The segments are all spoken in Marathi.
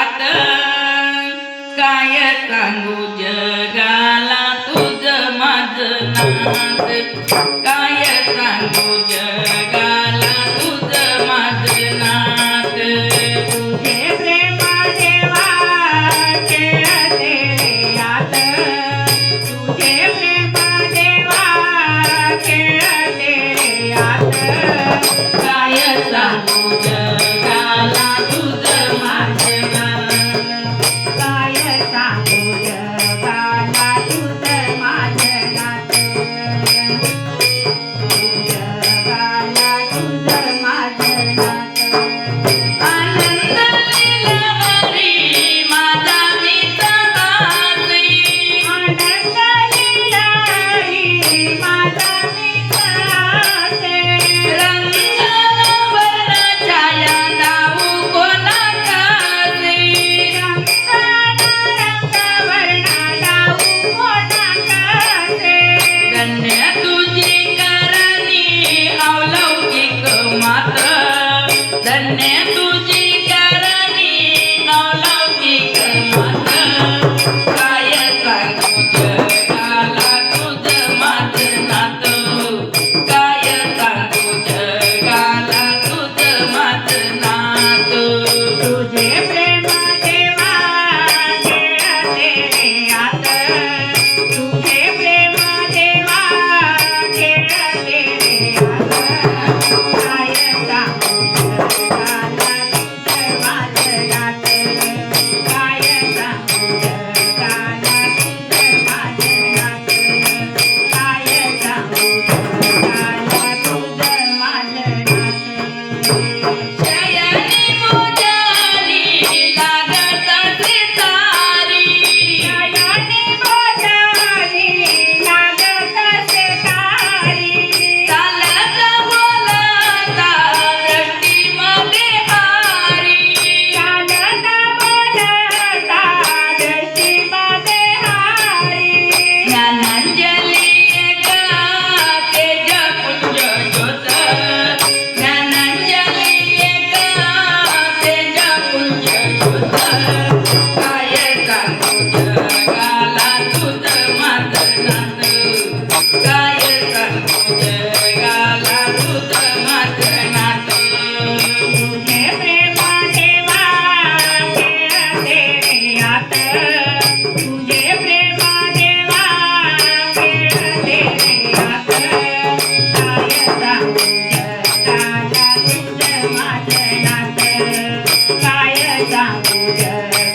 यात काय सांगू जगाला तुझं माझं नात काय सांगू जगाला तुझं माझं नात तुझे प्रेम देवा खेळते रे यात तुझे प्रेम देवा खेळते रे यात काय सांगू जगाला तुझं माझं नात काय सांगू जगाला तुझं माझं नात जगाला तुझं माझं नात आनंद लीलावरी माझा मित्रहासी आनंद लीलावरी माझा मित्रहासे रंगन वर्ण छाया दाऊ कोणाकासी धन्य तुझी करणी अलौकिक मात्र धन्य तुझी करणी अलौकिक मात्र काय सांगू जगाला तुझं माझं नातं काय सांगू जगाला तुझं माझं नातं तुझे प्रेम देवा खेळते रे यात तुझे प्रेम देवा खेळते रे यात काय सांगू जगाला तुझं माझं नात काय सांगू जगाला तुझं माझं नात काय सांगू जगाला तुझं माझं नात शयनी मोजानी लागत सितारी शयनी मोजानी लागत सितारी चालत बोलता दृष्टीमध्ये हारी चालत बोलता दृष्टीमध्ये हारी ज्ञानांजली एका तेजपुंज ज्योत ज्ञानांजली एका तेजपुंज ज्योत काय सांगू जगाला तुझं माझं नातं काय सांगू जगाला तुझं माझं नातं तुझे प्रेम देवा खेळते रे यात तुझे प्रेम देवा खेळते रे यात काय सांगू जगाला तुझं माझं नात काय सांगू जगाला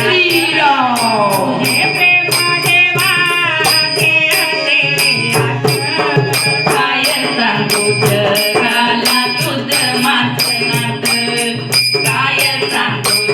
श्रीराम तुझे प्रेम देवा खेळते रे आत. काय सांगू जगाला तुझ माझं नात काय सांगू